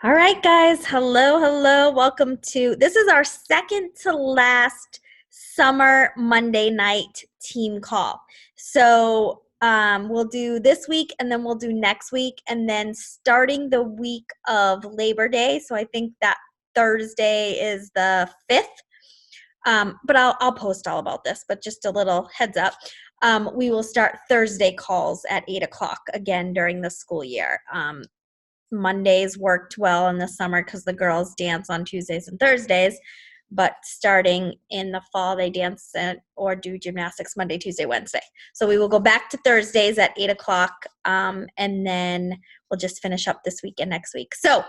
All right, guys. Hello, hello. Welcome to this is our second to last summer Monday night team call. We'll do this week and then we'll do next week and then starting the week of Labor Day. So I think that Thursday is the 5th. But I'll post all about this, but just a little heads up. We will start Thursday calls at 8 o'clock again during the school year. Mondays worked well in the summer because the girls dance on Tuesdays and Thursdays, but starting in the fall, they dance or do gymnastics Monday, Tuesday, Wednesday. So we will go back to Thursdays at 8 o'clock, and then we'll just finish up this week and next week. So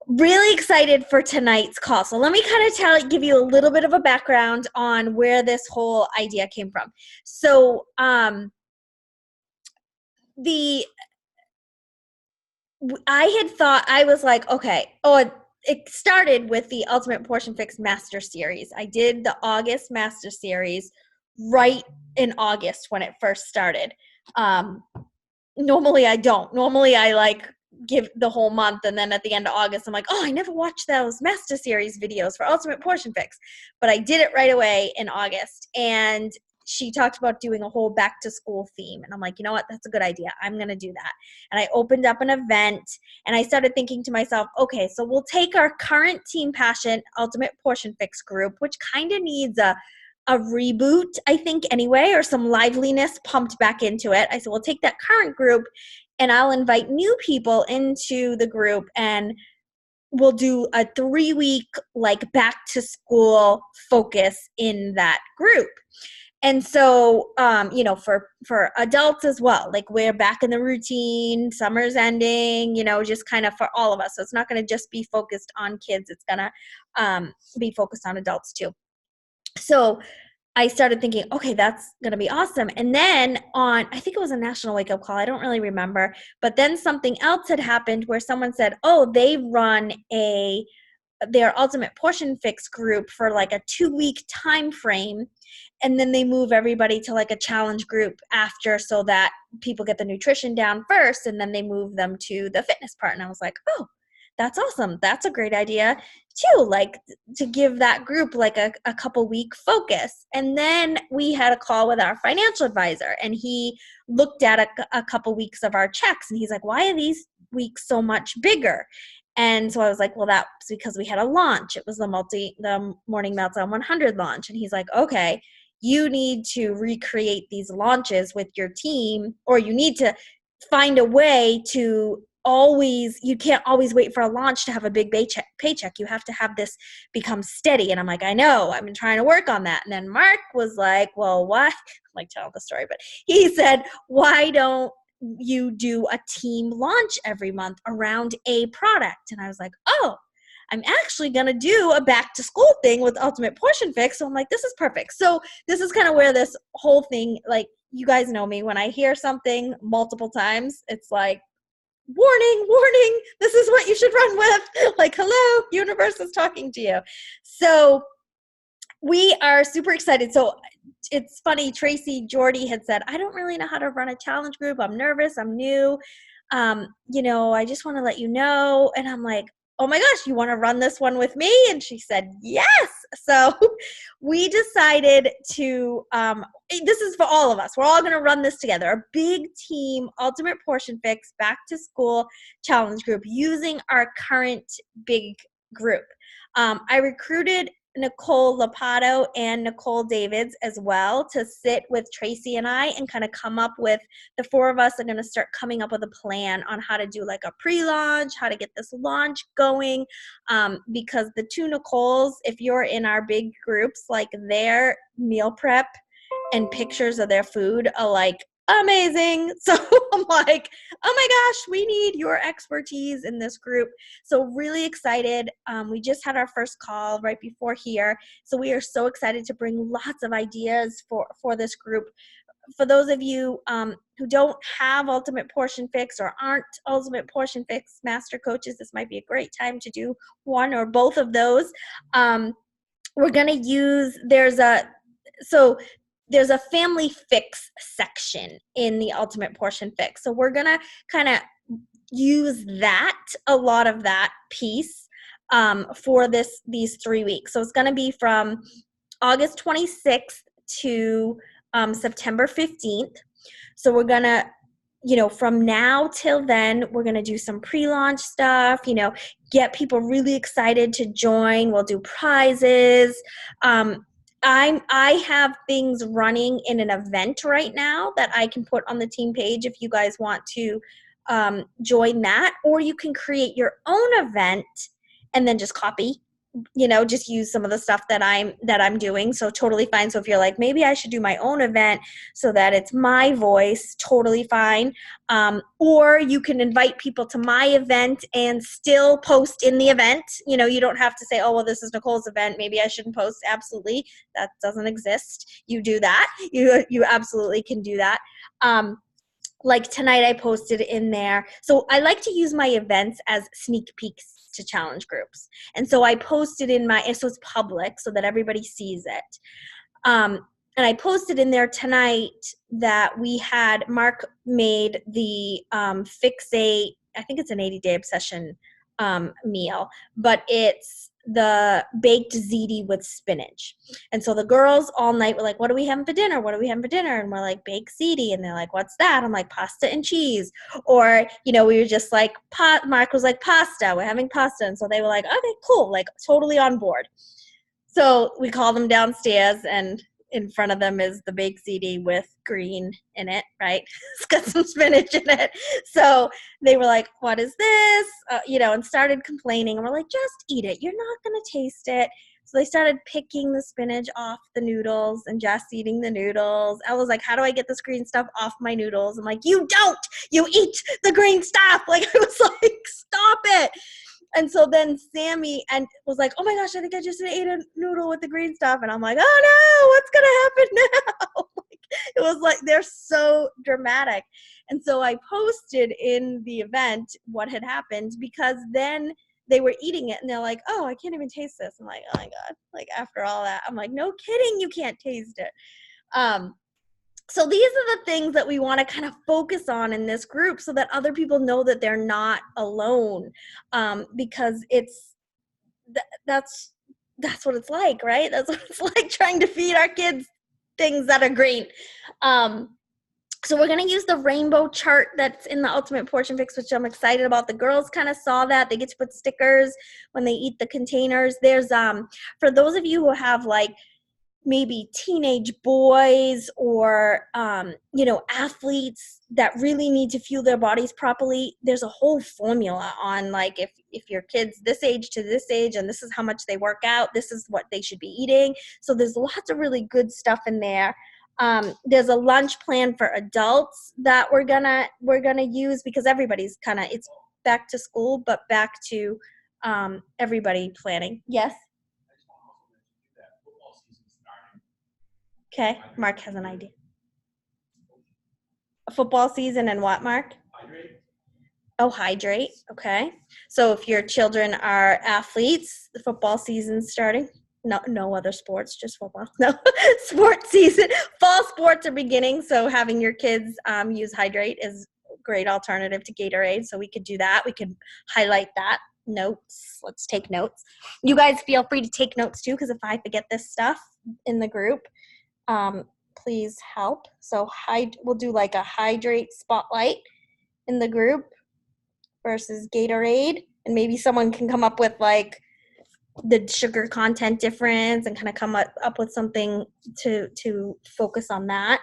really excited for tonight's call. So let me kind of give you a little bit of a background on where this whole idea came from. So I had thought, I was like, okay, it started with the Ultimate Portion Fix Master Series. I did the August Master Series right in August when it first started. Normally I don't. Normally I give the whole month, and then at the end of August, I'm like, oh, I never watched those Master Series videos for Ultimate Portion Fix. But I did it right away in August, and she talked about doing a whole back to school theme. And I'm like, you know what? That's a good idea. I'm going to do that. And I opened up an event and I started thinking to myself, okay, so we'll take our current Team Passion Ultimate Portion Fix group, which kind of needs a reboot, I think, anyway, or some liveliness pumped back into it. I said, we'll take that current group and I'll invite new people into the group, and we'll do a 3-week back to school focus in that group. And so, for adults as well, we're back in the routine, summer's ending, just kind of for all of us. So it's not going to just be focused on kids. It's going to be focused on adults too. So I started thinking, okay, that's going to be awesome. And then I think it was a national wake up call. I don't really remember. But then something else had happened where someone said, oh, they run their Ultimate Portion Fix group for a 2-week time frame, and then they move everybody to a challenge group after, so that people get the nutrition down first and then they move them to the fitness part. And I was like, oh, that's awesome. That's a great idea too, to give that group a couple week focus. And then we had a call with our financial advisor, and he looked at a couple weeks of our checks, and he's like, why are these weeks so much bigger? And so I was like, well, that's because we had a launch. It was the Morning Meltdown 100 launch. And he's like, okay, you need to recreate these launches with your team, or you need to find a way to you can't always wait for a launch to have a big paycheck. You have to have this become steady. And I'm like, I know, I've been trying to work on that. And then Mark was like, well, what? I'm telling the story, but he said, why don't you do a team launch every month around a product? And I was like, oh, I'm actually going to do a back to school thing with Ultimate Portion Fix. So I'm like, this is perfect. So this is kind of where this whole thing, you guys know me, when I hear something multiple times, it's like, warning, this is what you should run with. Hello, universe is talking to you. So we are super excited. So it's funny, Tracy Jordy had said, I don't really know how to run a challenge group. I'm nervous. I'm new. I just want to let you know. And I'm like, oh my gosh, you want to run this one with me? And she said, yes. So we decided to, this is for all of us. We're all going to run this together. A big team, Ultimate Portion Fix, back to school challenge group using our current big group. I recruited Nicole Lapato and Nicole Davids as well to sit with Tracy and I and kind of come up with, the 4 of us are going to start coming up with a plan on how to do a pre-launch, how to get this launch going, because the 2 Nicoles, if you're in our big groups, their meal prep and pictures of their food are amazing. So I'm like, oh my gosh, we need your expertise in this group. So really excited. We just had our first call right before here. So we are so excited to bring lots of ideas for this group. For those of you who don't have Ultimate Portion Fix or aren't Ultimate Portion Fix master coaches, this might be a great time to do one or both of those. We're going to use, there's a family fix section in the Ultimate Portion Fix. So we're going to kind of use a lot of that piece for these 3 weeks. So it's going to be from August 26th to September 15th. So we're going to, from now till then, we're going to do some pre-launch stuff, get people really excited to join. We'll do prizes. I have things running in an event right now that I can put on the team page if you guys want to join that, or you can create your own event and then just copy, just use some of the stuff that I'm doing. So totally fine. So if you're like, maybe I should do my own event so that it's my voice, totally fine. Or you can invite people to my event and still post in the event. You don't have to say, oh, well, this is Nicole's event, maybe I shouldn't post. Absolutely. That doesn't exist. You do that. You absolutely can do that. Like tonight I posted in there. So I like to use my events as sneak peeks to challenge groups. And so I posted so it's public so that everybody sees it. And I posted in there tonight that Mark made the Fixate, I think it's an 80-day obsession meal, but it's the baked ziti with spinach. And so the girls all night were like, what are we having for dinner? What are we having for dinner? And we're like, baked ziti. And they're like, what's that? I'm like, pasta and cheese. Or, we were just like, Mark was like, pasta. We're having pasta. And so they were like, okay, cool. Like totally on board. So we called them downstairs, and in front of them is the baked ziti with green in it, right? It's got some spinach in it. So they were like, what is this? And started complaining. And we're like, just eat it. You're not going to taste it. So they started picking the spinach off the noodles and just eating the noodles. I was like, how do I get this green stuff off my noodles? I'm like, you don't. You eat the green stuff. Like, I was like, stop it. And so then Sammy was like, oh my gosh, I think I just ate a noodle with the green stuff. And I'm like, oh no, what's going to happen now? It was like, they're so dramatic. And so I posted in the event what had happened, because then they were eating it and they're like, oh, I can't even taste this. I'm like, oh my God. Like after all that, I'm like, no kidding, you can't taste it. So these are the things that we want to kind of focus on in this group so that other people know that they're not alone, because that's what it's like, right? That's what it's like trying to feed our kids things that are green. So we're going to use the rainbow chart that's in the Ultimate Portion Fix, which I'm excited about. The girls kind of saw that. They get to put stickers when they eat the containers. There's, for those of you who have like maybe teenage boys or, athletes that really need to fuel their bodies properly, there's a whole formula on like if your kid's this age to this age and this is how much they work out, this is what they should be eating. So there's lots of really good stuff in there. There's a lunch plan for adults that we're gonna use, because everybody's it's back to school, but back to everybody planning. Yes. Okay, Mark has an idea. A football season and what, Mark? Hydrate. Oh, hydrate. Okay. So if your children are athletes, the football season's starting. No other sports, just football. No, sports season. Fall sports are beginning, so having your kids use hydrate is a great alternative to Gatorade. So we could do that. We could highlight that. Notes. Let's take notes. You guys feel free to take notes too, because if I forget this stuff in the group, please help. So we'll do like a hydrate spotlight in the group versus Gatorade, and maybe someone can come up with like the sugar content difference and kind of come up with something to focus on that.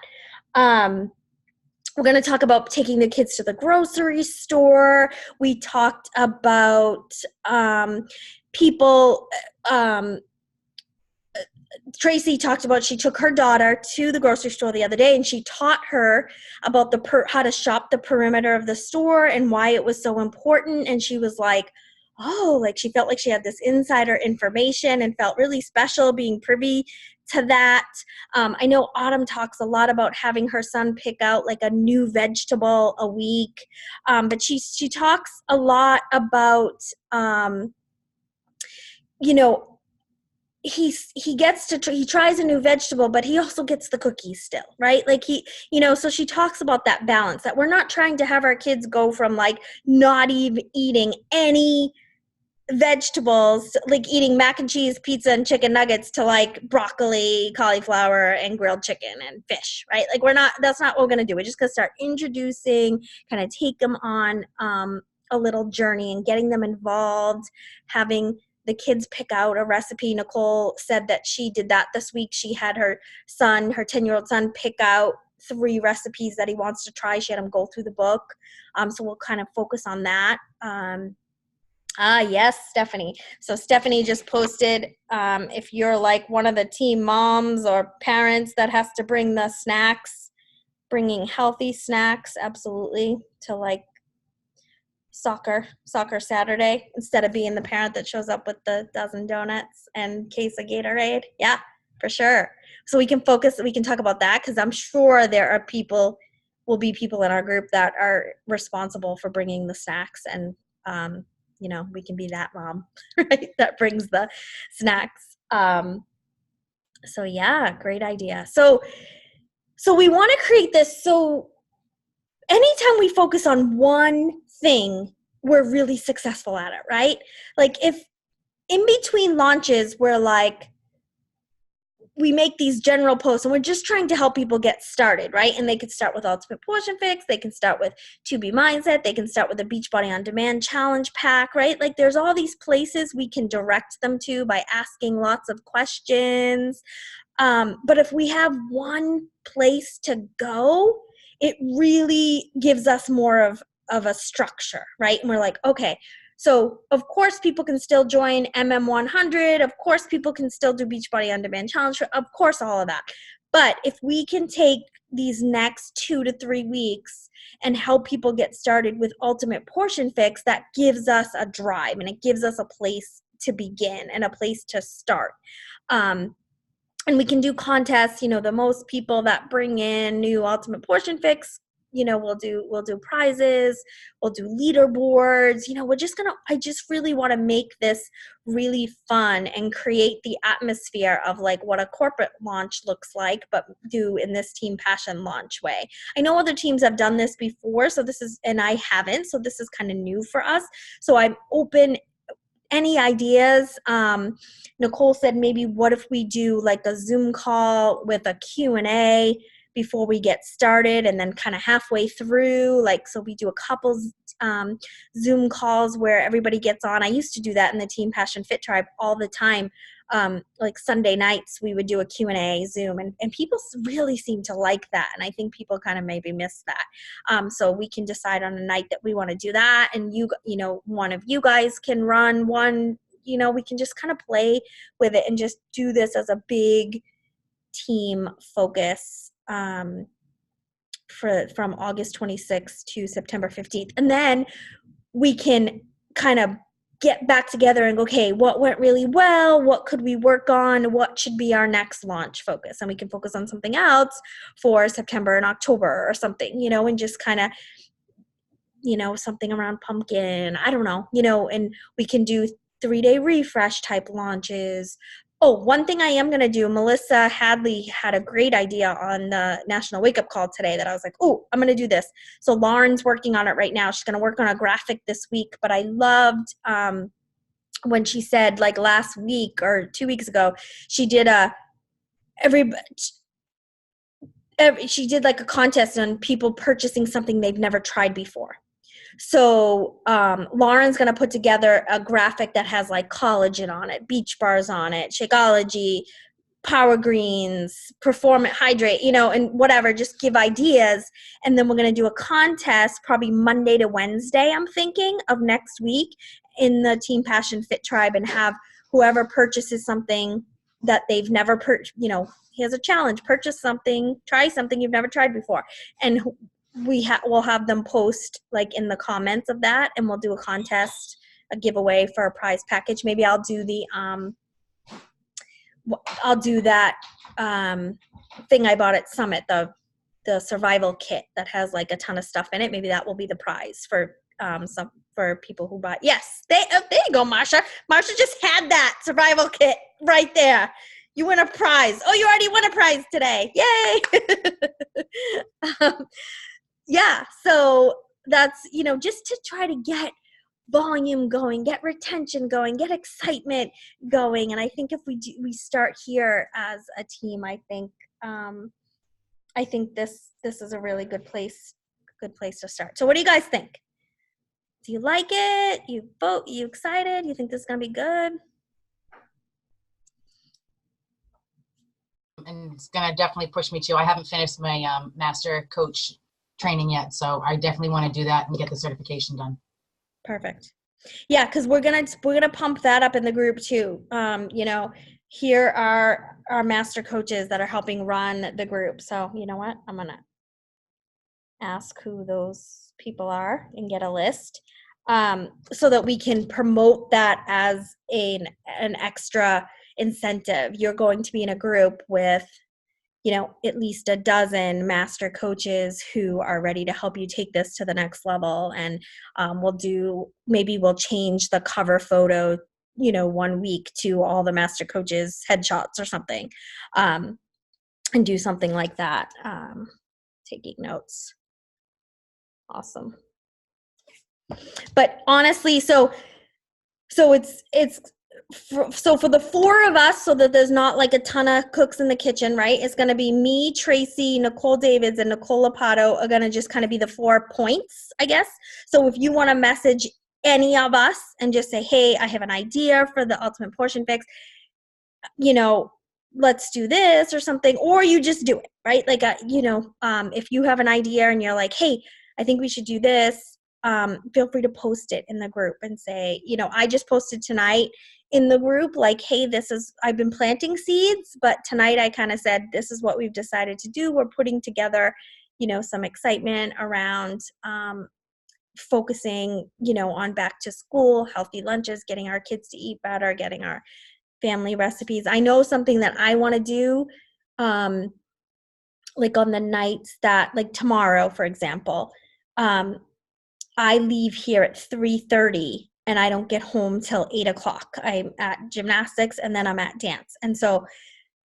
We're going to talk about taking the kids to the grocery store. We talked about people. Tracy talked about, she took her daughter to the grocery store the other day and she taught her about how to shop the perimeter of the store and why it was so important. And she was like, oh, like she felt like she had this insider information and felt really special being privy to that. I know Autumn talks a lot about having her son pick out like a new vegetable a week. But she talks a lot about, he gets to he tries a new vegetable, but he also gets the cookies still, right? Like so she talks about that balance, that we're not trying to have our kids go from like not even eating any vegetables, like eating mac and cheese, pizza, and chicken nuggets, to like broccoli, cauliflower, and grilled chicken and fish, right? Like that's not what we're going to do. We're just going to start introducing, kind of take them on a little journey and getting them involved, having the kids pick out a recipe. Nicole said that she did that this week. She had her 10-year-old son, pick out 3 recipes that he wants to try. She had him go through the book. So we'll kind of focus on that. Yes, Stephanie. So Stephanie just posted, if you're like one of the team moms or parents that has to bring the snacks, bringing healthy snacks, absolutely, to like soccer Saturday, instead of being the parent that shows up with the dozen donuts and case of Gatorade. Yeah, for sure. So we can talk about that, because I'm sure will be people in our group that are responsible for bringing the snacks, and we can be that mom, right, that brings the snacks. So yeah, great idea. So we want to create this, so anytime we focus on one thing, we're really successful at it, right? Like if in between launches, we're like, we make these general posts and we're just trying to help people get started, right? And they could start with Ultimate Portion Fix, they can start with 2B Mindset, they can start with the Beachbody On Demand Challenge Pack, right? Like there's all these places we can direct them to by asking lots of questions. But if we have one place to go, it really gives us more of a structure, right? And we're like, okay, so of course people can still join MM100. Of course people can still do Beachbody On Demand Challenge. Of course, all of that. But if we can take these next 2 to 3 weeks and help people get started with Ultimate Portion Fix, that gives us a drive and it gives us a place to begin and a place to start. And we can do contests, the most people that bring in new Ultimate Portion Fix, we'll do prizes, we'll do leaderboards, I just really want to make this really fun and create the atmosphere of like what a corporate launch looks like, but do in this Team Passion launch way. I know other teams have done this before, and I haven't, so this is kind of new for us. So I'm open. Any ideas? Nicole said, maybe what if we do like a Zoom call with a Q&A before we get started, and then kind of halfway through, so we do a couple Zoom calls where everybody gets on. I used to do that in the Team Passion Fit Tribe all the time. Like Sunday nights, we would do a Q&A Zoom, and people really seem to like that. And I think people kind of maybe miss that. So we can decide on a night that we want to do that. And one of you guys can run one, we can just kind of play with it and just do this as a big team focus from August 26th to September 15th. And then we can kind of get back together and go, okay, what went really well? What could we work on? What should be our next launch focus? And we can focus on something else for September and October or something, and just kind of, something around pumpkin. I don't know, and we can do 3-day refresh type launches. Oh, one thing I am going to do, Melissa Hadley had a great idea on the National Wake Up Call today that I was like, oh, I'm going to do this. So Lauren's working on it right now. She's going to work on a graphic this week. But I loved when she said, like last week or 2 weeks ago, she did she did like a contest on people purchasing something they've never tried before. So Lauren's going to put together a graphic that has like collagen on it, beach bars on it, Shakeology, Power Greens, Performant Hydrate, and whatever, just give ideas. And then we're going to do a contest probably Monday to Wednesday, I'm thinking, of next week in the Team Passion Fit Tribe, and have whoever purchases something that they've never here's a challenge, purchase something, try something you've never tried before. And we'll have them post like in the comments of that, and we'll do a contest, a giveaway for a prize package. Maybe I'll do that thing I bought at Summit, the survival kit that has like a ton of stuff in it. Maybe that will be the prize for for people who buy. Yes, there you go, Marsha. Marsha just had that survival kit right there. You win a prize. Oh, you already won a prize today. Yay. Yeah. So that's, just to try to get volume going, get retention going, get excitement going. And I think if we start here as a team, I think this is a really good place to start. So what do you guys think? Do you like it? You vote? You excited? You think this is gonna be good? And it's gonna definitely push me too. I haven't finished my master coach training yet, so I definitely want to do that and get the certification done. Perfect. Yeah, because we're gonna pump that up in the group too. Here are our master coaches that are helping run the group. So you know what? I'm gonna ask who those people are and get a list, so that we can promote that as an extra incentive. You're going to be in a group with at least a dozen master coaches who are ready to help you take this to the next level. And we'll change the cover photo, 1 week to all the master coaches headshots or something, and do something like that. Taking notes. Awesome. But honestly, so it's for the 4 of us, so that there's not like a ton of cooks in the kitchen, right? It's going to be me, Tracy, Nicole Davids, and Nicole Lapato are going to just kind of be the 4 points, I guess. So if you want to message any of us and just say, hey, I have an idea for the Ultimate Portion Fix, let's do this or something, or you just do it, right? Like, if you have an idea and you're like, hey, I think we should do this, feel free to post it in the group and say, I just posted tonight in the group, like, hey, I've been planting seeds, but tonight I kind of said, this is what we've decided to do. We're putting together, some excitement around focusing, on back to school, healthy lunches, getting our kids to eat better, getting our family recipes. I know something that I want to do, like on the nights that, like tomorrow, for example, I leave here at 3:30 and I don't get home till 8 o'clock. I'm at gymnastics and then I'm at dance. And so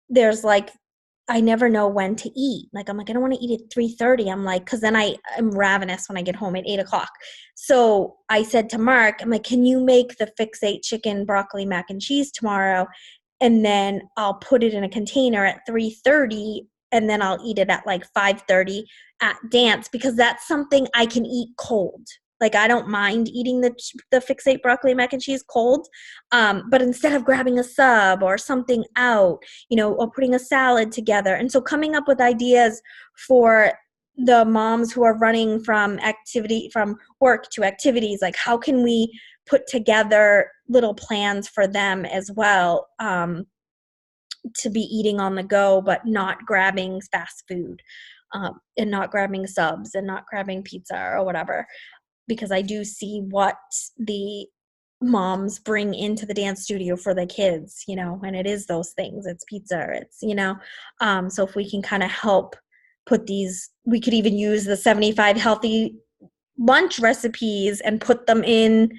there's like, I never know when to eat. Like, I'm like, I don't want to eat at 3:30. I'm like, cause then I am ravenous when I get home at 8 o'clock. So I said to Mark, I'm like, can you make the Fix-Ate chicken, broccoli, mac and cheese tomorrow? And then I'll put it in a container at 3:30 and then I'll eat it at like 5:30 at dance, because that's something I can eat cold. Like, I don't mind eating the Fix-Ate broccoli mac and cheese cold, but instead of grabbing a sub or something out, or putting a salad together. And so coming up with ideas for the moms who are running from work to activities, like how can we put together little plans for them as well, to be eating on the go, but not grabbing fast food, and not grabbing subs and not grabbing pizza or whatever. Because I do see what the moms bring into the dance studio for the kids, and it is those things. It's pizza, it's, so if we can kind of help put these, we could even use the 75 healthy lunch recipes and put them in,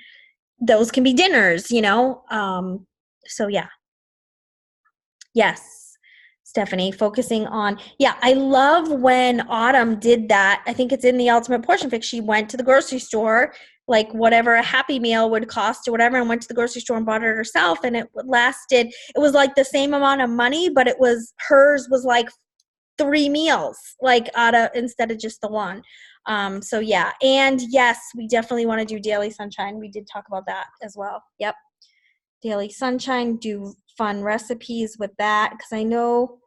those can be dinners, so yeah. Yes. Stephanie, focusing on, I love when Autumn did that. I think it's in the Ultimate Portion Fix. She went to the grocery store, like whatever a Happy Meal would cost or whatever, and went to the grocery store and bought it herself. And it was like the same amount of money, but hers was like 3 meals, like instead of just the one. So yeah. And yes, we definitely want to do Daily Sunshine. We did talk about that as well. Yep. Daily Sunshine, do fun recipes with that, because I know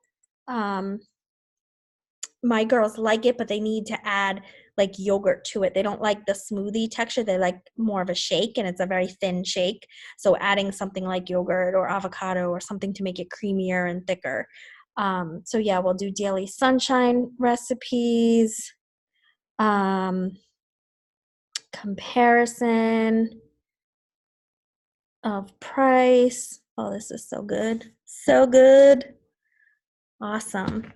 my girls like it, but they need to add like yogurt to it. They don't like the smoothie texture. They like more of a shake, and it's a very thin shake. So adding something like yogurt or avocado or something to make it creamier and thicker. So yeah, we'll do Daily Sunshine recipes. Comparison of price. Oh, this is so good. So good. Awesome.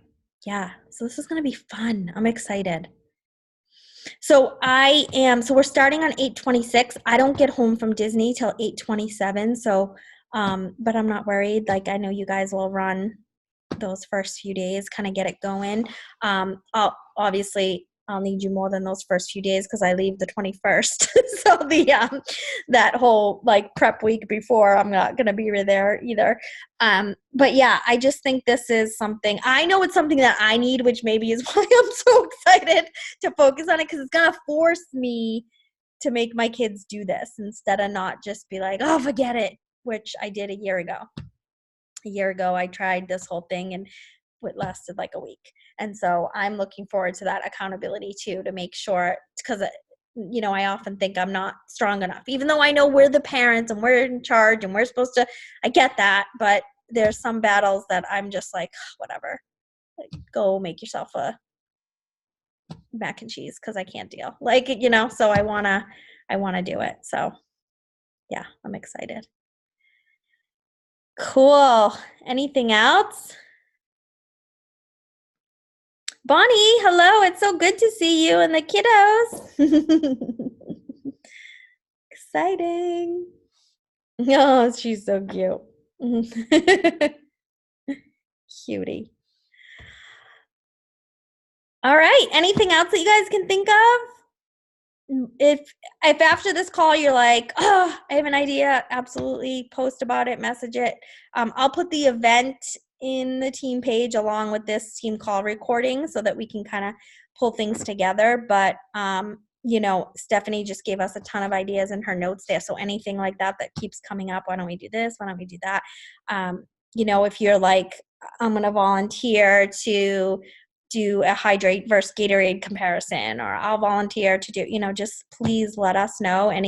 Yeah. So this is going to be fun. I'm excited. So we're starting on 8/26. I don't get home from Disney till 8/27. So But I'm not worried. Like, I know you guys will run those first few days, kind of get it going. I'll need you more than those first few days because I leave the 21st. So that whole like prep week before, I'm not gonna be there either. But yeah, I just think this is something, I know it's something that I need, which maybe is why I'm so excited to focus on it, because it's gonna force me to make my kids do this instead of not just be like, oh, forget it, which I did a year ago. A year ago, I tried this whole thing and it lasted like a week. And so I'm looking forward to that accountability too, to make sure, because I often think I'm not strong enough, even though I know we're the parents and we're in charge and we're supposed to, I get that, but there's some battles that I'm just like, whatever, like, go make yourself a mac and cheese because I can't deal. Like, so I wanna do it. So yeah, I'm excited. Cool. Anything else? Bonnie, hello. It's so good to see you and the kiddos. Exciting. Oh, she's so cute. Cutie. All right. Anything else that you guys can think of? If after this call you're like, oh, I have an idea, absolutely post about it, message it. I'll put the event in the team page along with this team call recording so that we can kind of pull things together. But Stephanie just gave us a ton of ideas in her notes there. So anything like that keeps coming up, why don't we do this? Why don't we do that? If you're like, I'm going to volunteer to do a hydrate versus Gatorade comparison, or I'll volunteer to do, just please let us know and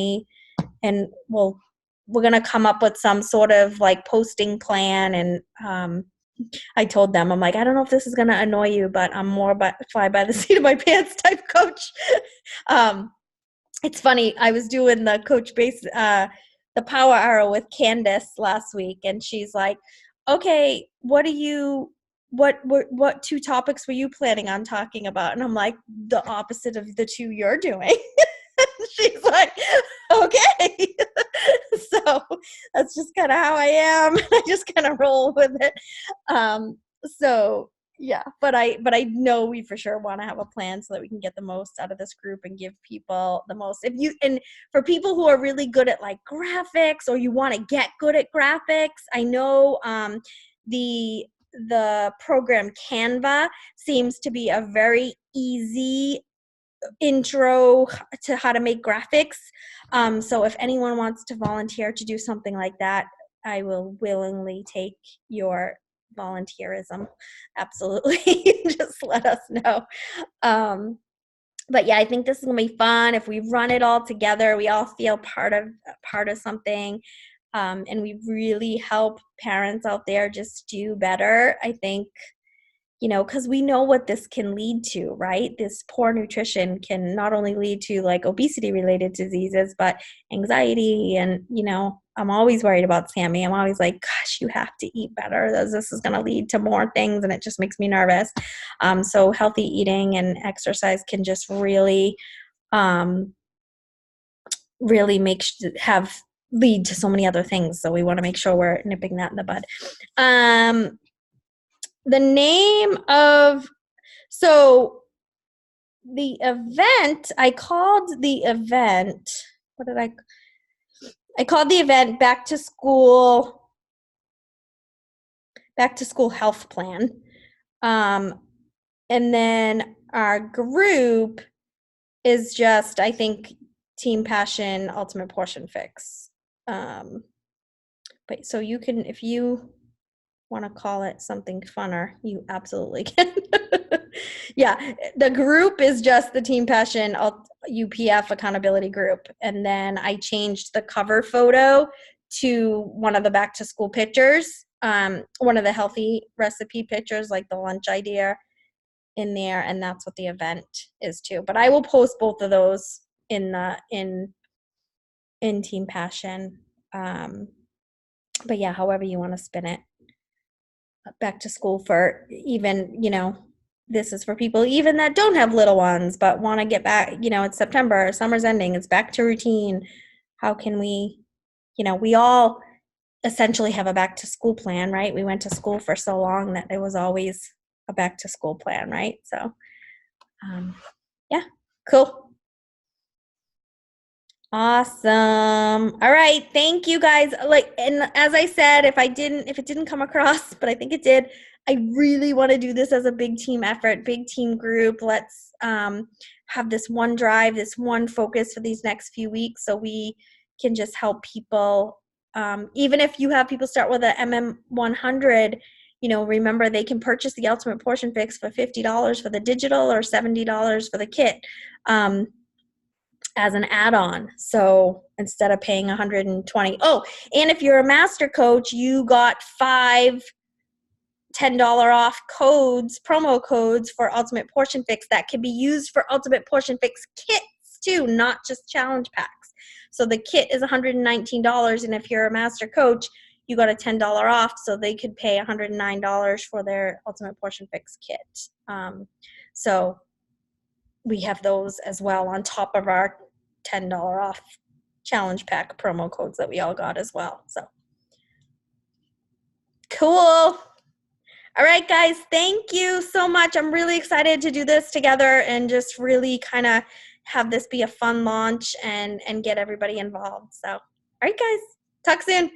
we're going to come up with some sort of like posting plan. And I told them, I'm like, I don't know if this is going to annoy you, but I'm more fly by the seat of my pants type coach. It's funny. I was doing the coach base, the power hour with Candace last week. And she's like, okay, what two topics were you planning on talking about? And I'm like, the opposite of the two you're doing. She's like, okay. So that's just kind of how I am. I just kind of roll with it. So yeah, but I know we for sure want to have a plan so that we can get the most out of this group and give people the most. And for people who are really good at like graphics, or you want to get good at graphics, I know the program Canva seems to be a very easy intro to how to make graphics. So if anyone wants to volunteer to do something like that, I will willingly take your volunteerism. Absolutely. Just let us know. But yeah, I think this is gonna be fun. If we run it all together, we all feel part of something. And we really help parents out there just do better. I think, because we know what this can lead to, right? This poor nutrition can not only lead to like obesity related diseases, but anxiety. And, I'm always worried about Sammy. I'm always like, gosh, you have to eat better. This is going to lead to more things. And it just makes me nervous. So healthy eating and exercise can just really lead to so many other things. So we want to make sure we're nipping that in the bud. The name of, so the event, I called the event, I called the event back to school health plan. And then our group is just, I think, Team Passion Ultimate Portion Fix. But so you can, if you want to call it something funner, you absolutely can. Yeah, the group is just the Team Passion UPF accountability group. And then I changed the cover photo to one of the back to school pictures, one of the healthy recipe pictures, like the lunch idea in there. And that's what the event is too. But I will post both of those in Team Passion. But yeah, however you want to spin it. Back to school for even, this is for people even that don't have little ones but want to get back, it's September, summer's ending, it's back to routine. How can we, we all essentially have a back to school plan, right? We went to school for so long that it was always a back to school plan, right? So, yeah, cool. Awesome. All right. Thank you guys. Like, and as I said, if it didn't come across, but I think it did, I really want to do this as a big team effort, big team group. Let's have this one drive, this one focus for these next few weeks so we can just help people. Even if you have people start with a MM100, remember they can purchase the Ultimate Portion Fix for $50 for the digital or $70 for the kit. As an add-on. So instead of paying $120. Oh, and if you're a master coach, you got 5 $10 off codes, promo codes for Ultimate Portion Fix that can be used for Ultimate Portion Fix kits too, not just challenge packs. So the kit is $119, and if you're a master coach, you got a $10 off, so they could pay $109 for their Ultimate Portion Fix kit. So we have those as well on top of our $10 off challenge pack promo codes that we all got as well. So cool. All right, guys, thank you so much. I'm really excited to do this together and just really kind of have this be a fun launch and get everybody involved. So, all right, guys, talk soon.